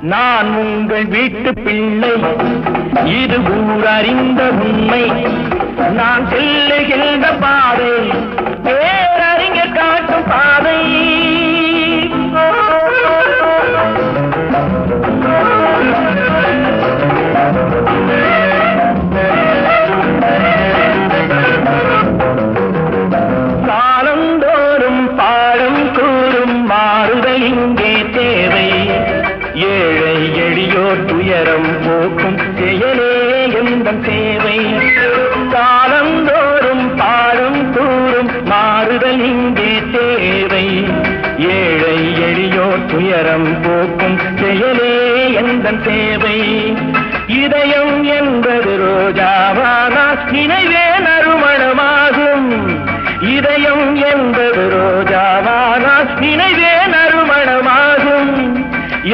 நான் உங்கள் வீட்டு பிள்ளை, இது ஊர் அறிந்த உண்மை. நான் செல்லுகின்ற பாதை பேரறிஞர் காட்டும் பாதை. காலந்தோறும் பாடம் கூறும் மாறுதல் இங்கே தேவை. ஏழை எளியோர் துயரம் போக்கும் செயலே எந்தன் சேவை. காலந்தோறும் பாடம் கூறும் மாறுதல் இங்கே தேவை. ஏழை எளியோர் துயரம் போக்கும் செயலே எந்தன் சேவை. இதயம் என்பது ரோஜாவானா நினைவே